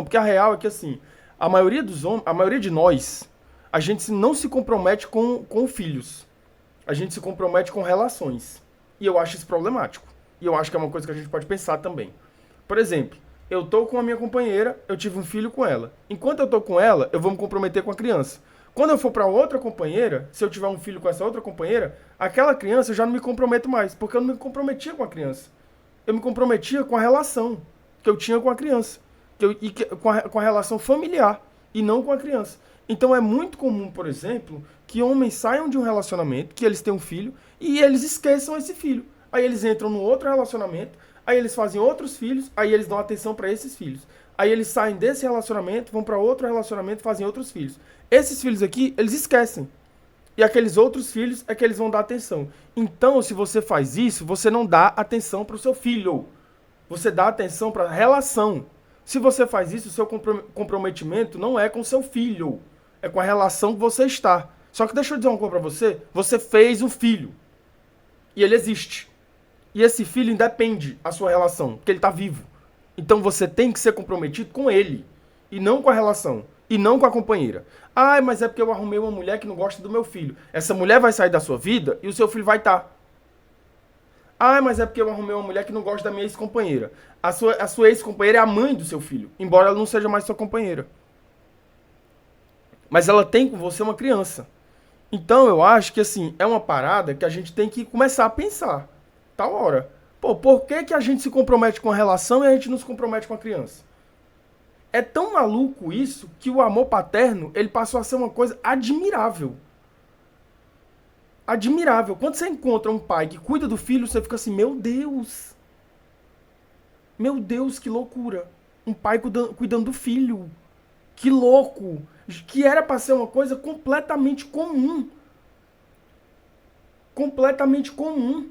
Porque a real é que, assim, a maioria dos homens, a maioria de nós, a gente não se compromete com filhos. A gente se compromete com relações. E eu acho isso problemático. E eu acho que é uma coisa que a gente pode pensar também. Por exemplo, eu tô com a minha companheira, eu tive um filho com ela. Enquanto eu tô com ela, eu vou me comprometer com a criança. Quando eu for para outra companheira, se eu tiver um filho com essa outra companheira, aquela criança eu já não me comprometo mais, porque eu não me comprometia com a criança. Eu me comprometia com a relação que eu tinha com a criança, com a relação familiar e não com a criança. Então é muito comum, por exemplo, que homens saiam de um relacionamento, que eles têm um filho, e eles esqueçam esse filho. Aí eles entram no outro relacionamento, aí eles fazem outros filhos, aí eles dão atenção para esses filhos. Aí eles saem desse relacionamento, vão para outro relacionamento, fazem outros filhos. Esses filhos aqui, eles esquecem. E aqueles outros filhos é que eles vão dar atenção. Então, se você faz isso, você não dá atenção para o seu filho. Você dá atenção para a relação. Se você faz isso, o seu comprometimento não é com seu filho. É com a relação que você está. Só que deixa eu dizer uma coisa para você. Você fez um filho. E ele existe. E esse filho independe da sua relação, porque ele está vivo. Então você tem que ser comprometido com ele. E não com a relação. E não com a companheira. Ah, mas é porque eu arrumei uma mulher que não gosta do meu filho. Essa mulher vai sair da sua vida e o seu filho vai estar. Ah, mas é porque eu arrumei uma mulher que não gosta da minha ex-companheira. A sua ex-companheira é a mãe do seu filho, embora ela não seja mais sua companheira. Mas ela tem com você uma criança. Então eu acho que assim, é uma parada que a gente tem que começar a pensar. Tal hora. Pô, por que, que a gente se compromete com a relação e a gente não se compromete com a criança? É tão maluco isso que o amor paterno, ele passou a ser uma coisa admirável. Admirável. Quando você encontra um pai que cuida do filho, você fica assim, meu Deus. Meu Deus, que loucura. Um pai cuidando do filho. Que louco. Que era pra ser uma coisa completamente comum. Completamente comum.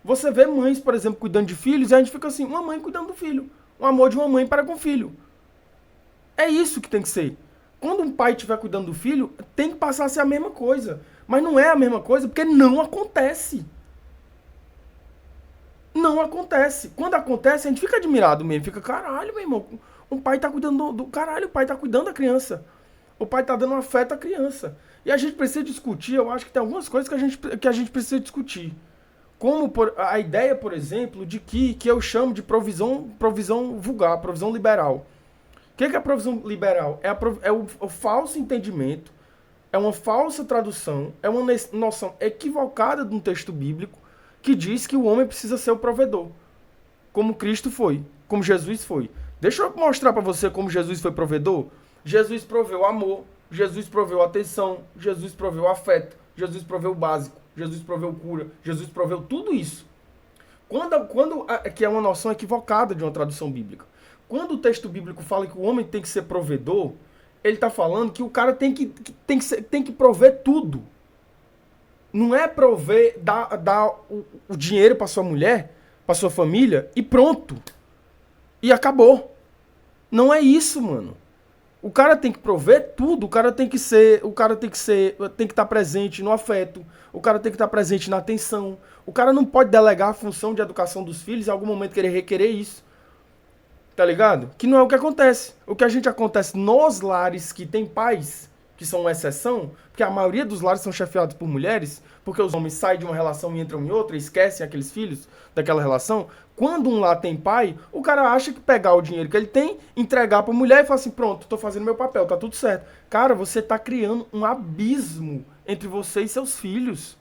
Você vê mães, por exemplo, cuidando de filhos, e a gente fica assim, uma mãe cuidando do filho. O amor de uma mãe para com o filho. É isso que tem que ser. Quando um pai estiver cuidando do filho, tem que passar a ser a mesma coisa. Mas não é a mesma coisa porque não acontece. Não acontece. Quando acontece, a gente fica admirado mesmo. Fica, caralho, meu irmão. Um pai tá cuidando do. Caralho, o pai tá cuidando da criança. O pai tá dando afeto à criança. E a gente precisa discutir, eu acho que tem algumas coisas que a gente precisa discutir. Como a ideia, por exemplo, de que eu chamo de provisão vulgar, provisão liberal. O que é a provisão liberal? É o falso entendimento, é uma falsa tradução, é uma noção equivocada de um texto bíblico que diz que o homem precisa ser o provedor, como Cristo foi, como Jesus foi. Deixa eu mostrar para você como Jesus foi provedor. Jesus proveu amor, Jesus proveu atenção, Jesus proveu afeto, Jesus proveu o básico, Jesus proveu cura, Jesus proveu tudo isso. Que é uma noção equivocada de uma tradução bíblica. Quando o texto bíblico fala que o homem tem que ser provedor, ele está falando que o cara tem que prover tudo. Não é prover, dar o dinheiro para sua mulher, para sua família e pronto. E acabou. Não é isso, mano. O cara tem que prover tudo, tem que estar presente no afeto, o cara tem que estar presente na atenção. O cara não pode delegar a função de educação dos filhos em algum momento querer requerer isso. Tá ligado? Que não é o que acontece. O que a gente acontece nos lares que tem pais, que são uma exceção, porque a maioria dos lares são chefiados por mulheres, porque os homens saem de uma relação e entram em outra, e esquecem aqueles filhos daquela relação. Quando um lá tem pai, o cara acha que pegar o dinheiro que ele tem, entregar pra mulher e falar assim, pronto, tô fazendo meu papel, tá tudo certo. Cara, você tá criando um abismo entre você e seus filhos.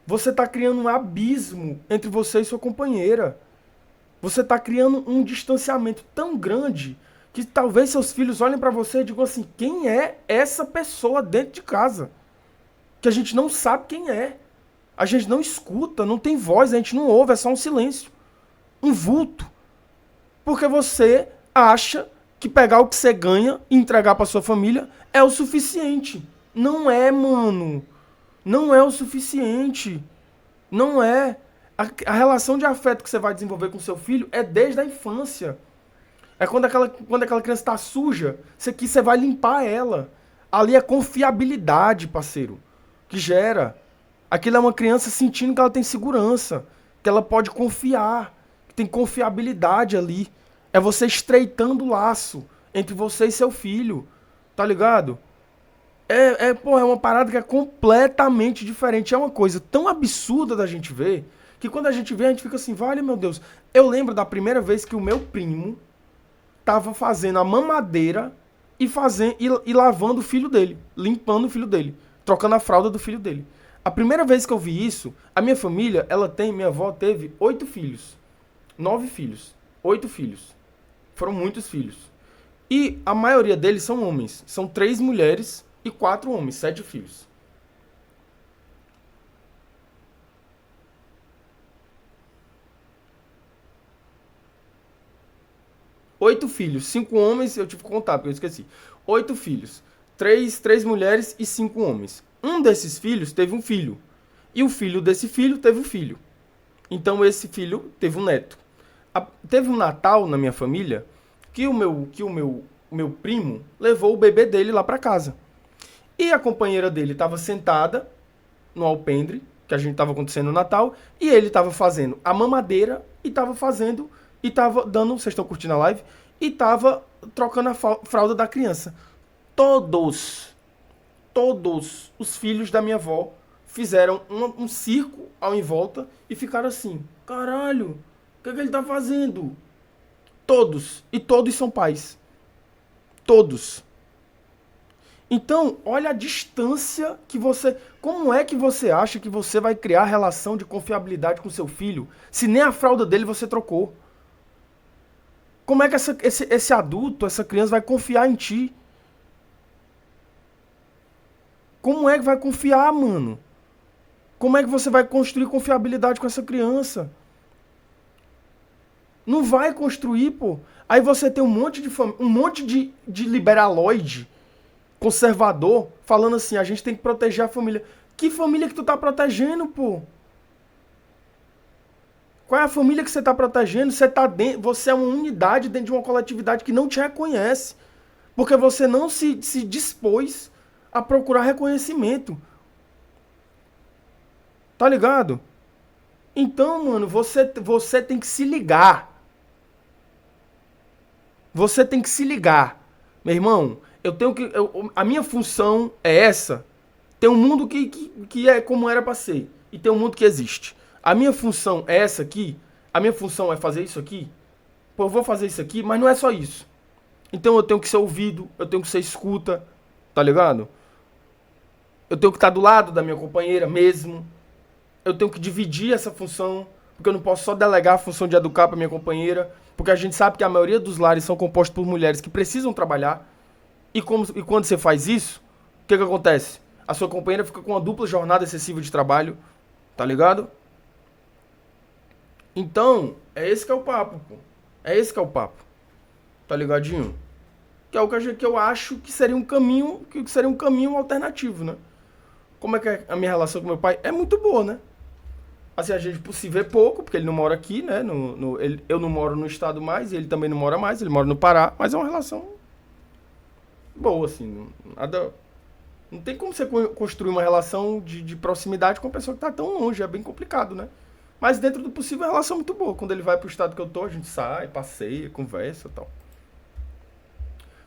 Você tá criando um abismo entre você e sua companheira. Você está criando um distanciamento tão grande que talvez seus filhos olhem para você e digam assim, quem é essa pessoa dentro de casa? Que a gente não sabe quem é. A gente não escuta, não tem voz, a gente não ouve, é só um silêncio. Um vulto. Porque você acha que pegar o que você ganha e entregar para sua família é o suficiente. Não é, mano. Não é o suficiente. Não é. A relação de afeto que você vai desenvolver com seu filho é desde a infância. É quando aquela criança está suja, você vai limpar ela. Ali é confiabilidade, parceiro, que gera. Aquilo é uma criança sentindo que ela tem segurança, que ela pode confiar, que tem confiabilidade ali. É você estreitando o laço entre você e seu filho. Tá ligado? Pô, é uma parada que é completamente diferente. É uma coisa tão absurda da gente ver, que quando a gente vê, a gente fica assim, vale, meu Deus. Eu lembro da primeira vez que o meu primo tava fazendo a mamadeira e lavando o filho dele, limpando o filho dele, trocando a fralda do filho dele. A primeira vez que eu vi isso, a minha família, minha avó teve 8 filhos, 9 filhos, 8 filhos. Foram muitos filhos. E a maioria deles são homens. São 3 mulheres e 4 homens, 7 filhos. Oito filhos, 5 homens, eu tive que contar, porque eu esqueci. 8 filhos, três mulheres e 5 homens. Um desses filhos teve um filho. E o filho desse filho teve um filho. Então esse filho teve um neto. Teve um Natal na minha família que o meu primo levou o bebê dele lá para casa. E a companheira dele estava sentada no alpendre, que a gente estava acontecendo no Natal, e ele estava fazendo a mamadeira e estava dando, vocês estão curtindo a live, e estava trocando a fralda da criança. Todos os filhos da minha avó fizeram um circo ao em volta e ficaram assim, caralho, o que ele tá fazendo? Todos, e todos são pais. Todos. Então, olha a distância que você... Como é que você acha que você vai criar relação de confiabilidade com seu filho se nem a fralda dele você trocou? Como é que esse adulto, essa criança vai confiar em ti? Como é que vai confiar, mano? Como é que você vai construir confiabilidade com essa criança? Não vai construir, pô. Aí você tem um monte de liberaloide conservador falando assim, a gente tem que proteger a família. Que família que tu tá protegendo, pô? Qual é a família que você tá protegendo? Você é uma unidade dentro de uma coletividade que não te reconhece. Porque você não se dispôs a procurar reconhecimento. Tá ligado? Então, mano, você tem que se ligar. Você tem que se ligar. Meu irmão, a minha função é essa. Tem um mundo que é como era pra ser. E tem um mundo que existe. A minha função é essa aqui. A minha função é fazer isso aqui. Pô, eu vou fazer isso aqui, mas não é só isso. Então eu tenho que ser ouvido, eu tenho que ser escuta, tá ligado? Eu tenho que estar do lado da minha companheira mesmo. Eu tenho que dividir essa função, porque eu não posso só delegar a função de educar para minha companheira, porque a gente sabe que a maioria dos lares são compostos por mulheres que precisam trabalhar. E quando você faz isso, o que acontece? A sua companheira fica com uma dupla jornada excessiva de trabalho, tá ligado? Então, é esse que é o papo, pô. É esse que é o papo. Tá ligadinho? Que é o que eu acho que seria um caminho alternativo, né? Como é que é a minha relação com meu pai? É muito boa, né? Assim, a gente se vê pouco, porque ele não mora aqui, né? Eu não moro no estado mais, ele também não mora mais, ele mora no Pará, mas é uma relação boa, assim. Não tem como você construir uma relação de proximidade com uma pessoa que tá tão longe, é bem complicado, né? Mas dentro do possível é uma relação muito boa. Quando ele vai pro estado que eu tô, a gente sai, passeia, conversa e tal.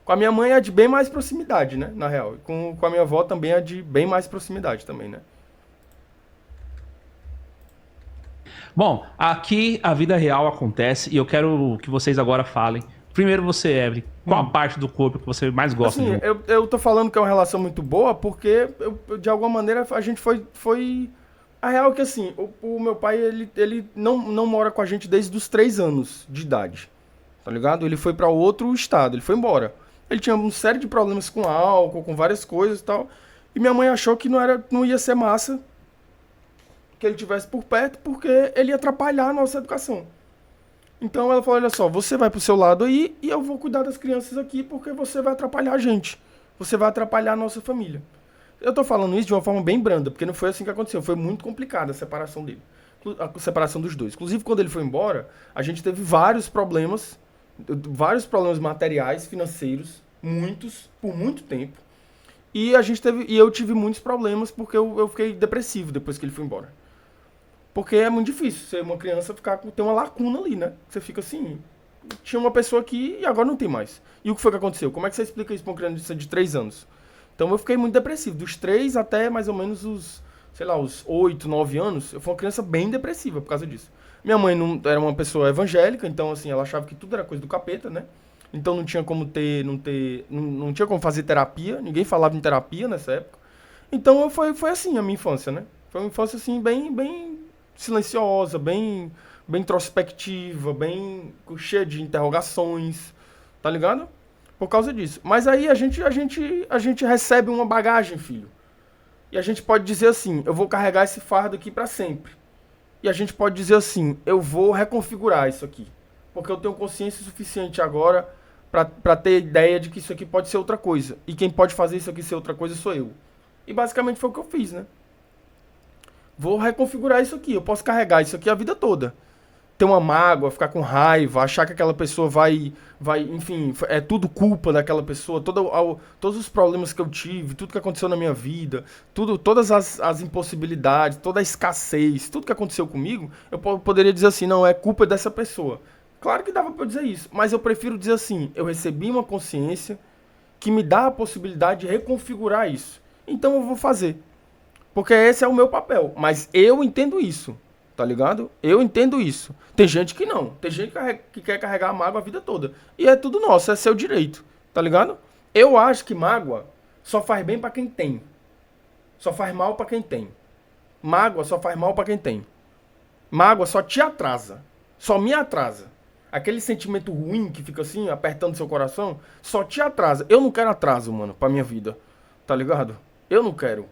Com a minha mãe é de bem mais proximidade, né? Na real. Com a minha avó também é de bem mais proximidade também, né? Bom, aqui a vida real acontece e eu quero que vocês agora falem. Primeiro você, Evelyn, qual a parte do corpo que você mais gosta Assim, de eu tô falando que é uma relação muito boa porque, de alguma maneira, a gente foi... A real é que, assim, o meu pai, ele não mora com a gente desde os 3 anos de idade, tá ligado? Ele foi pra outro estado, ele foi embora. Ele tinha uma série de problemas com álcool, com várias coisas e tal. E minha mãe achou que não ia ser massa que ele tivesse por perto, porque ele ia atrapalhar a nossa educação. Então ela falou, olha só, você vai pro seu lado aí e eu vou cuidar das crianças aqui porque você vai atrapalhar a gente. Você vai atrapalhar a nossa família. Eu tô falando isso de uma forma bem branda, porque não foi assim que aconteceu. Foi muito complicada a separação dele. A separação dos dois. Inclusive, quando ele foi embora, a gente teve vários problemas materiais, financeiros, muitos, por muito tempo. E eu tive muitos problemas porque eu fiquei depressivo depois que ele foi embora. Porque é muito difícil ser uma criança ter uma lacuna ali, né? Você fica assim, tinha uma pessoa aqui e agora não tem mais. E o que foi que aconteceu? Como é que você explica isso pra uma criança de 3 anos? Então eu fiquei muito depressivo. Dos 3 até mais ou menos os, sei lá, os 8, 9 anos, eu fui uma criança bem depressiva por causa disso. Minha mãe não era uma pessoa evangélica, então assim, ela achava que tudo era coisa do capeta, né? Então não tinha como não tinha como fazer terapia, ninguém falava em terapia nessa época. Então foi assim a minha infância, né? Foi uma infância assim bem silenciosa, bem introspectiva, bem cheia de interrogações, tá ligado? Por causa disso. Mas aí a gente recebe uma bagagem, filho. E a gente pode dizer assim, eu vou carregar esse fardo aqui pra sempre. E a gente pode dizer assim, eu vou reconfigurar isso aqui. Porque eu tenho consciência suficiente agora pra ter ideia de que isso aqui pode ser outra coisa. E quem pode fazer isso aqui ser outra coisa sou eu. E basicamente foi o que eu fiz, né? Vou reconfigurar isso aqui. Eu posso carregar isso aqui a vida toda. Ter uma mágoa, ficar com raiva, achar que aquela pessoa enfim, é tudo culpa daquela pessoa, todos os problemas que eu tive, tudo que aconteceu na minha vida, todas as impossibilidades, toda a escassez, tudo que aconteceu comigo, eu poderia dizer assim, não, é culpa dessa pessoa. Claro que dava pra eu dizer isso, mas eu prefiro dizer assim, eu recebi uma consciência que me dá a possibilidade de reconfigurar isso. Então eu vou fazer. Porque esse é o meu papel. Mas eu entendo isso. Tá ligado? Eu entendo isso. Tem gente que não. Tem gente que quer carregar a mágoa a vida toda. E é tudo nosso, é seu direito. Tá ligado? Eu acho que mágoa só faz bem pra quem tem. Só faz mal pra quem tem. Mágoa só faz mal pra quem tem. Mágoa só te atrasa. Só me atrasa. Aquele sentimento ruim que fica assim, apertando seu coração, só te atrasa. Eu não quero atraso, mano, pra minha vida. Tá ligado? Eu não quero.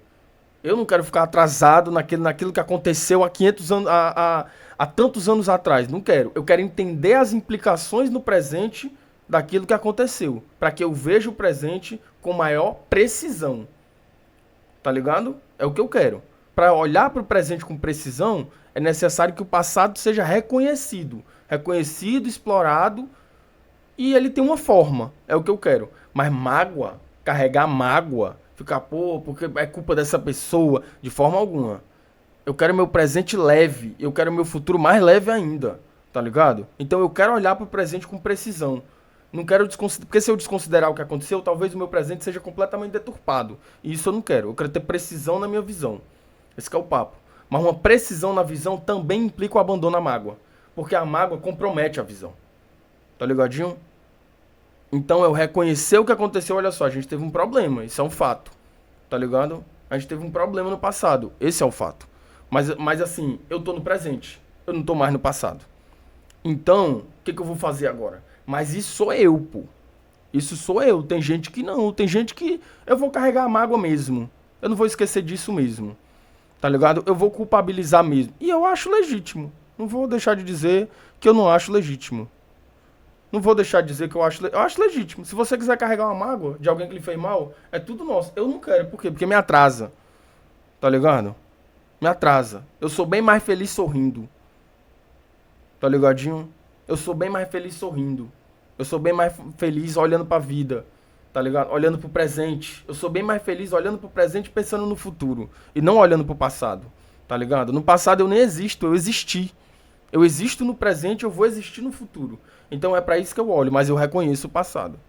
Eu não quero ficar atrasado naquilo que aconteceu há 500 anos, há tantos anos atrás. Não quero. Eu quero entender as implicações no presente daquilo que aconteceu, para que eu veja o presente com maior precisão. Tá ligado? É o que eu quero. Para olhar para o presente com precisão, é necessário que o passado seja reconhecido, explorado e ele tem uma forma. É o que eu quero. Mas mágoa, carregar mágoa, ficar, pô, porque é culpa dessa pessoa, de forma alguma. Eu quero meu presente leve, eu quero meu futuro mais leve ainda, tá ligado? Então eu quero olhar pro presente com precisão. Não quero desconsiderar, porque se eu desconsiderar o que aconteceu, talvez o meu presente seja completamente deturpado. E isso eu não quero. Eu quero ter precisão na minha visão. Esse que é o papo. Mas uma precisão na visão também implica o abandono à mágoa. Porque a mágoa compromete a visão. Tá ligadinho? Então eu reconhecer o que aconteceu, olha só, a gente teve um problema, isso é um fato, tá ligado? A gente teve um problema no passado, esse é o fato. Mas assim, eu tô no presente, eu não tô mais no passado. Então, o que eu vou fazer agora? Mas isso sou eu, pô. Isso sou eu, tem gente que não, tem gente que eu vou carregar a mágoa mesmo. Eu não vou esquecer disso mesmo, tá ligado? Eu vou culpabilizar mesmo. E eu acho legítimo, não vou deixar de dizer que eu não acho legítimo. Não vou deixar de dizer que eu acho legítimo. Se você quiser carregar uma mágoa de alguém que lhe fez mal, é tudo nosso. Eu não quero. Por quê? Porque me atrasa. Tá ligado? Me atrasa. Eu sou bem mais feliz sorrindo. Tá ligadinho? Eu sou bem mais feliz sorrindo. Eu sou bem mais feliz olhando pra vida. Tá ligado? Olhando pro presente. Eu sou bem mais feliz olhando pro presente pensando no futuro. E não olhando pro passado. Tá ligado? No passado eu nem existo, eu existi. Eu existo no presente, eu vou existir no futuro. Então é pra isso que eu olho, mas eu reconheço o passado.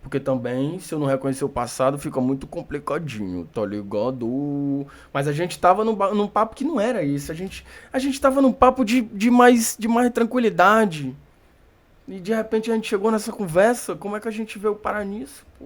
Porque também, se eu não reconhecer o passado, fica muito complicadinho, tá ligado? Mas a gente tava num papo que não era isso. A gente tava num papo de mais tranquilidade. E de repente a gente chegou nessa conversa, como é que a gente veio parar nisso, pô?